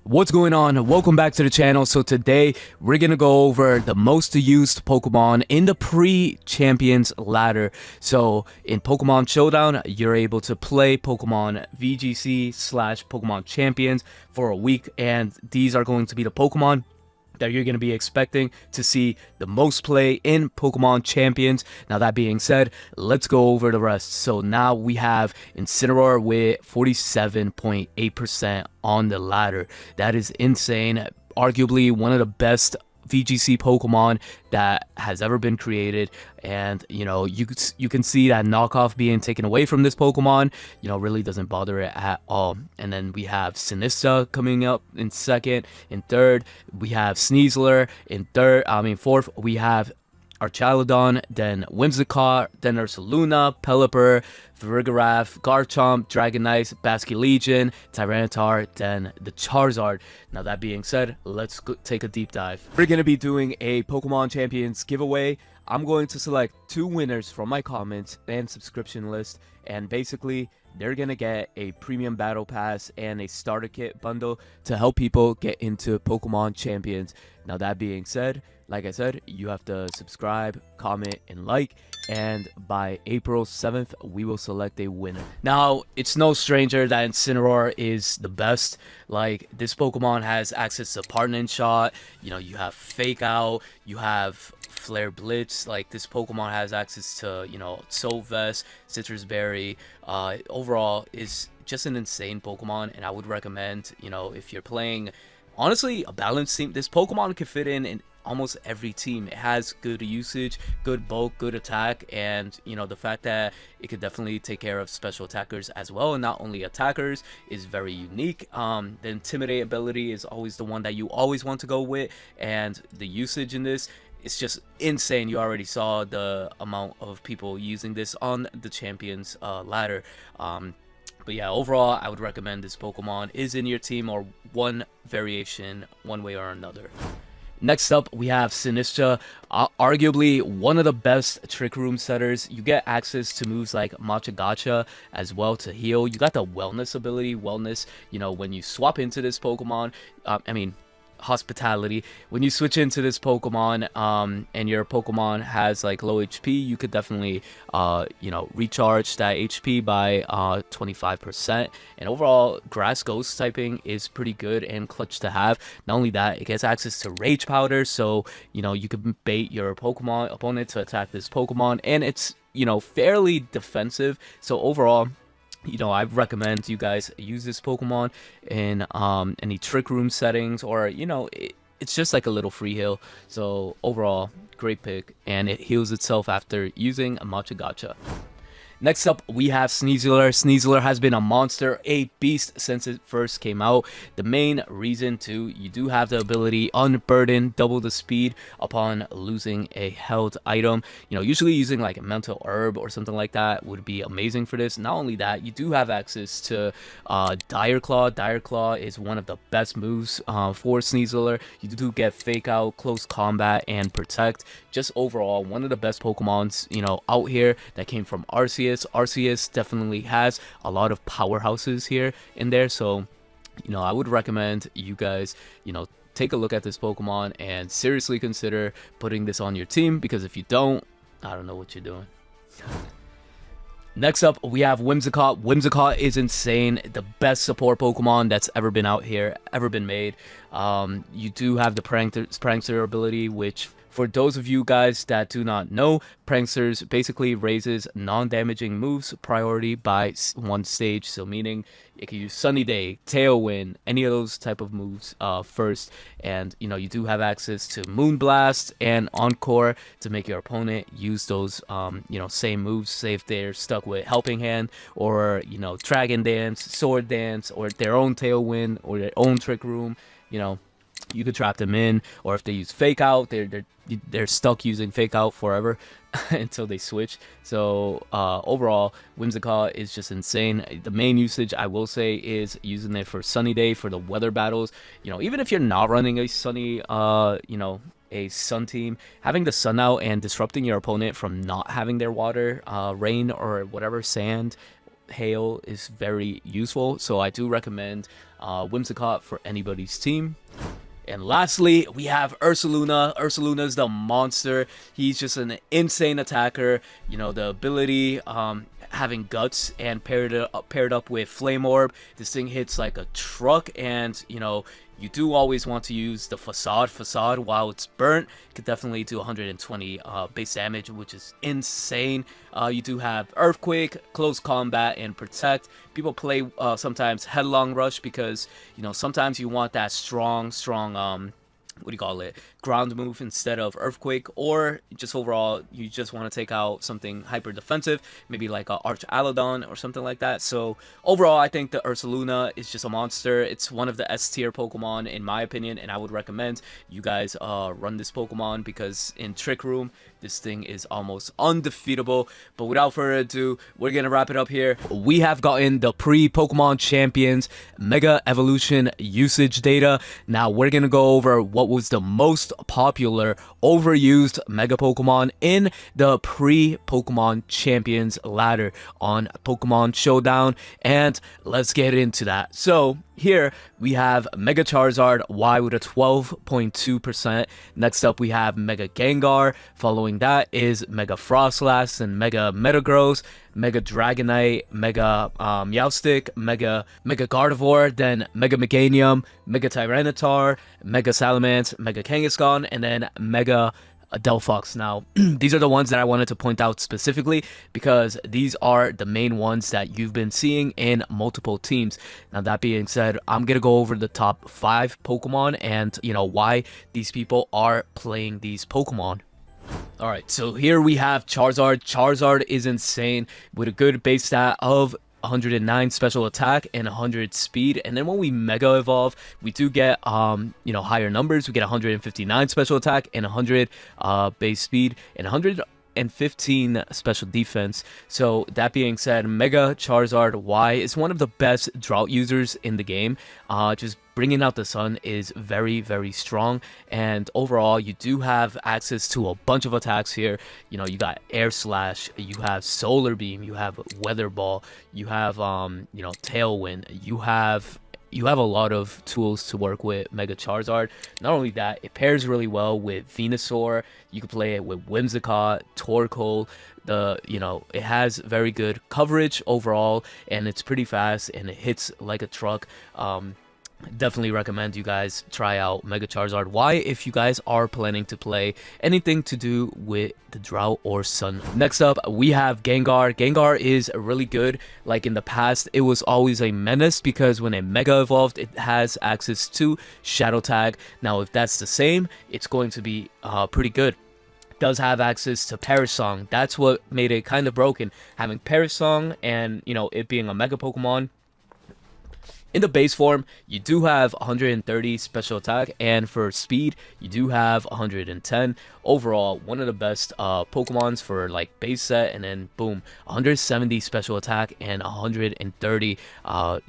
What's going on? Welcome back to the channel. So today we're gonna go over the most used Pokemon in the pre-champions ladder. So in Pokemon Showdown, you're able to play Pokemon VGC slash Pokemon Champions for a week, and these are going to be the Pokemon that you're going to be expecting to see the most play in Pokemon Champions. Now that being said, let's go over the rest. So now we have Incineroar with 47.8% on the ladder. That is insane. Arguably one of the best VGC Pokemon that has ever been created, and you know, you can see that knockoff being taken away from this Pokemon, you know, really doesn't bother it at all. And then we have Sinistcha coming up in second. In third, we have Sneasler. In fourth, we have Ursaluna, then Whimsicott, then Ursaluna, Pelipper, Vigoroth, Garchomp, Dragonite, Basculegion, Tyranitar, then the Charizard. Now that being said, let's take a deep dive. We're going to be doing a Pokemon Champions giveaway. I'm going to select 2 winners from my comments and subscription list, and basically they're going to get a premium battle pass and a starter kit bundle to help people get into Pokemon Champions. Now that being said, like I said, you have to subscribe, comment, and like, and by April 7th, we will select a winner. Now, it's no stranger that Incineroar is the best. Like, this Pokemon has access to Partner Shot, you know, you have Fake Out, you have Flare Blitz. Like, this Pokemon has access to, you know, Soul Vest, Citrus Berry. Overall, is just an insane Pokemon, and I would recommend, you know, if you're playing, honestly, a balanced team, this Pokemon can fit in almost every team. It has good usage, good bulk, good attack, and you know, the fact that it could definitely take care of special attackers as well, and not only attackers, is very unique. The Intimidate ability is always the one that you always want to go with, and the usage in this, it's just insane. You already saw the amount of people using this on the champions ladder. But yeah, overall, I would recommend this Pokemon is in your team, or one variation, one way or another. Next up, we have Sinistcha, arguably one of the best Trick Room setters. You get access to moves like Metagross as well to heal. You got the Wellness ability. Wellness, you know, when you swap into this Pokemon, Hospitality, when you switch into this Pokemon and your Pokemon has like low HP, you could definitely you know, recharge that HP by 25%. And overall, Grass Ghost typing is pretty good and clutch to have. Not only that, it gets access to Rage Powder, so you know, you can bait your Pokemon opponent to attack this Pokemon, and it's, you know, fairly defensive. So overall, you know, I recommend you guys use this Pokemon in any Trick Room settings, or you know, it's just like a little free heal. So overall, great pick, and it heals itself after using a Metagross. Next up, we have Sneasler. Sneasler has been a monster, a beast since it first came out. The main reason too, you do have the ability Unburden, double the speed upon losing a held item. You know, usually using like a mental herb or something like that would be amazing for this. Not only that, you do have access to Dire Claw. Dire Claw is one of the best moves for Sneasler. You do get Fake Out, Close Combat, and Protect. Just overall, one of the best Pokemons, you know, out here that came from Arceus. Arceus definitely has a lot of powerhouses here in there, so you know, I would recommend you guys, you know, take a look at this Pokemon and seriously consider putting this on your team, because if you don't, I don't know what you're doing. Next up, we have Whimsicott. Whimsicott is insane. The best support Pokemon that's ever been out here, ever been made. You do have the Prankster ability, which, for those of you guys that do not know, Pranksters basically raises non-damaging moves priority by 1 stage. So meaning it can use Sunny Day, Tailwind, any of those type of moves first. And you know, you do have access to Moonblast and Encore to make your opponent use those you know, same moves. Say if they're stuck with Helping Hand, or you know, Dragon Dance, Sword Dance, or their own Tailwind, or their own Trick Room, you know, you could trap them in. Or if they use Fake Out, they're stuck using Fake Out forever until they switch. So overall, Whimsicott is just insane. The main usage, I will say, is using it for Sunny Day, for the weather battles. You know, even if you're not running a sunny you know, a sun team, having the sun out and disrupting your opponent from not having their water, rain, or whatever, sand, hail, is very useful. So I do recommend Whimsicott for anybody's team. And lastly, we have Ursaluna. Ursaluna is the monster. He's just an insane attacker. You know, the ability, having guts and paired up with Flame Orb. This thing hits like a truck, and you know, you do always want to use the facade while it's burnt. Could definitely do 120 base damage, which is insane. You do have Earthquake, Close Combat, and Protect. People play sometimes Headlong Rush because, you know, sometimes you want that strong what do you call it, ground move instead of Earthquake, or just overall you just want to take out something hyper defensive, maybe like a Arch Alodon or something like that. So overall, I think the Ursaluna is just a monster. It's one of the S tier Pokemon in my opinion, and I would recommend you guys run this Pokemon because in Trick Room this thing is almost undefeatable. But without further ado, we're gonna wrap it up here. We have gotten the pre-Pokemon Champions Mega Evolution usage data. Now we're gonna go over what was the most popular overused Mega Pokemon in the pre-Pokemon Champions ladder on Pokemon Showdown, and let's get into that. So here we have Mega Charizard Y with a 12.2%. Next up we have Mega Gengar. Following that is Mega Froslass and Mega Metagross, Mega Dragonite, Mega Meowstic, Mega Gardevoir, then Mega Meganium, Mega Tyranitar, Mega Salamence, Mega Kangaskhan, and then Mega Delphox. Now these are the ones that I wanted to point out specifically because these are the main ones that you've been seeing in multiple teams. Now that being said, I'm gonna go over the top 5 Pokemon and you know why these people are playing these Pokemon. Alright, so here we have Charizard. Charizard is insane with a good base stat of 109 special attack and 100 speed, and then when we mega evolve we do get you know, higher numbers. We get 159 special attack and 100 base speed and 115 special defense. So that being said, Mega Charizard Y is one of the best drought users in the game. Just bringing out the sun is very, very strong, and overall you do have access to a bunch of attacks here. You know, you got Air Slash, you have Solar Beam, you have Weather Ball, you have you know, Tailwind, you have a lot of tools to work with Mega Charizard. Not only that, it pairs really well with Venusaur. You can play it with Whimsicott, Torkoal. You know, it has very good coverage overall, and it's pretty fast and it hits like a truck. Definitely recommend you guys try out Mega Charizard Y if you guys are planning to play anything to do with the drought or sun. Next up we have Gengar. Gengar is really good. Like in the past, it was always a menace because when it mega evolved it has access to Shadow Tag. Now if that's the same, it's going to be pretty good. Does have access to Perish Song. That's what made it kind of broken, having Perish Song and you know, it being a mega Pokemon. In the base form, you do have 130 special attack, and for speed, you do have 110. Overall, one of the best Pokemons for like base set, and then boom, 170 special attack and 130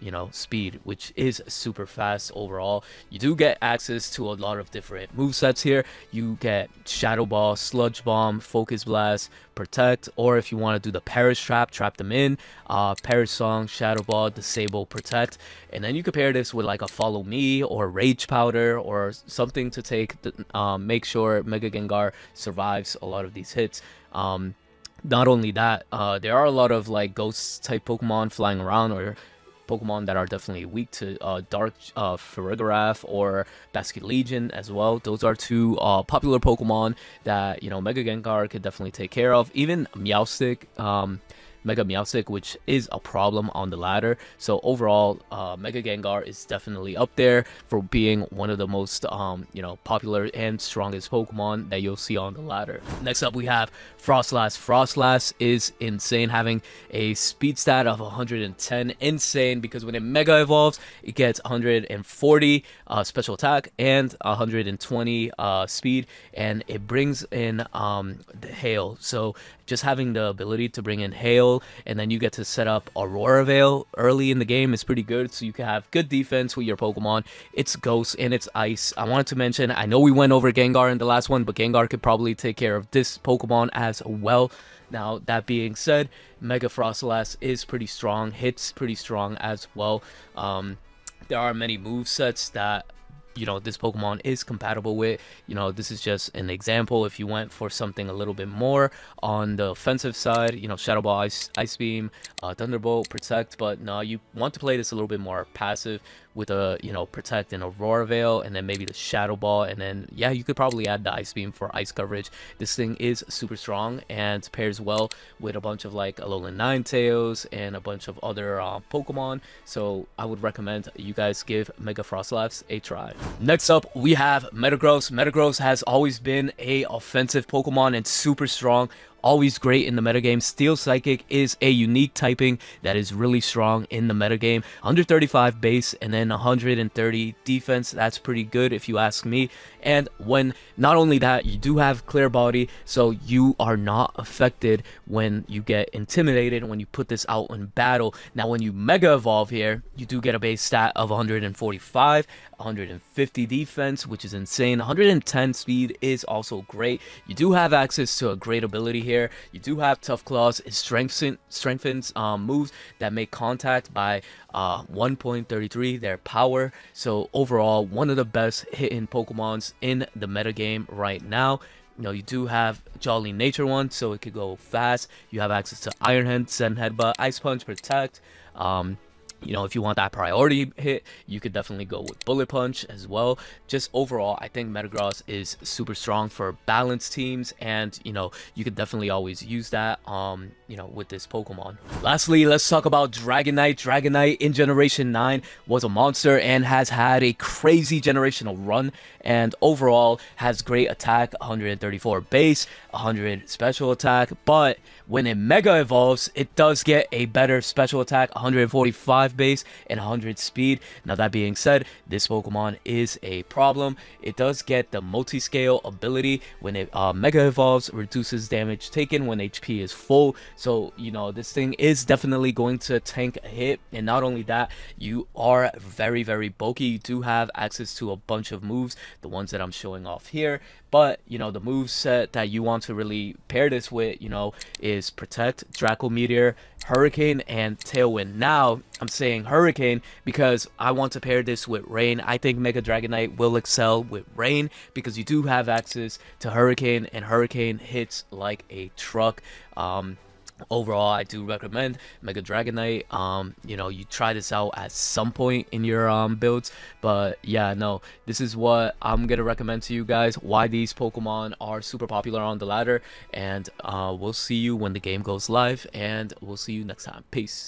you know, speed, which is super fast overall. You do get access to a lot of different movesets here. You get Shadow Ball, Sludge Bomb, Focus Blast, Protect, or if you want to do the Perish Trap, trap them in, Perish Song, Shadow Ball, Disable, Protect. And then you compare this with like a Follow Me or Rage Powder or something to take the, make sure Mega Gengar survives a lot of these hits. Not only that, there are a lot of like ghost type Pokemon flying around, or Pokemon that are definitely weak to Dark Farigiraf or Basket Legion as well. Those are two popular Pokemon that, you know, Mega Gengar could definitely take care of. Even Meowstic, Mega Meowstic, which is a problem on the ladder. So overall, Mega Gengar is definitely up there for being one of the most you know, popular and strongest Pokemon that you'll see on the ladder. Next up we have Froslass. Froslass is insane, having a speed stat of 110. Insane, because when it mega evolves it gets 140 special attack and 120 speed, and it brings in the hail. So just having the ability to bring in hail, and then you get to set up Aurora Veil early in the game is pretty good, so you can have good defense with your Pokemon. It's Ghost and it's Ice. I wanted to mention, I know we went over Gengar in the last one, but Gengar could probably take care of this Pokemon as well. Now that being said, Mega Froslass is pretty strong, hits pretty strong as well. there are many move sets that this Pokemon is compatible with. This is just an example. If you went for something a little bit more on the offensive side, Shadow Ball, Ice Beam, Thunderbolt, Protect, but no, you want to play this a little bit more passive with a Protect and Aurora Veil, and then maybe the Shadow Ball, and then yeah, you could probably add the Ice Beam for ice coverage. This thing is super strong and pairs well with a bunch of like Alolan Ninetales and a bunch of other Pokemon, so I would recommend you guys give Mega Froslass a try. Next up, we have Metagross. Metagross has always been a offensive Pokemon and super strong. Always great in the metagame. Steel Psychic is a unique typing that is really strong in the metagame. 135 base and then 130 defense. That's pretty good if you ask me. And when not only that, you do have Clear Body, so you are not affected when you get intimidated when you put this out in battle. Now when you Mega Evolve here, you do get a base stat of 145, 150 defense, which is insane. 110 speed is also great. You do have access to a great ability here. You do have Tough Claws. It strengthens moves that make contact by 1.33 their power. So overall, one of the best hitting Pokemons in the metagame right now. You do have Jolly Nature one, so it could go fast. You have access to Iron Head, Send Headbutt, Ice Punch, Protect. If you want that priority hit, you could definitely go with Bullet Punch as well. Just overall, I think Metagross is super strong for balanced teams, and you could definitely always use that with this Pokemon. Lastly, let's talk about Dragonite. Dragonite in Generation 9 was a monster and has had a crazy generational run, and overall has great attack, 134 base, 100 special attack, but when it Mega Evolves, it does get a better special attack, 145 base and 100 speed. Now that being said, this Pokemon is a problem. It does get the multi-scale ability. When it Mega Evolves, reduces damage taken when HP is full. So this thing is definitely going to tank a hit, and not only that, you are very, very bulky. You do have access to a bunch of moves, the ones that I'm showing off here, but the move set that you want to really pair this with is Protect, Draco Meteor, Hurricane, and Tailwind. Now I'm saying Hurricane because I want to pair this with Rain. I think Mega Dragonite will excel with Rain because you do have access to Hurricane, and Hurricane hits like a truck. Overall, I do recommend Mega Dragonite. You try this out at some point in your builds, but yeah, no, this is what I'm gonna recommend to you guys, why these Pokemon are super popular on the ladder, and we'll see you when the game goes live, and we'll see you next time. Peace.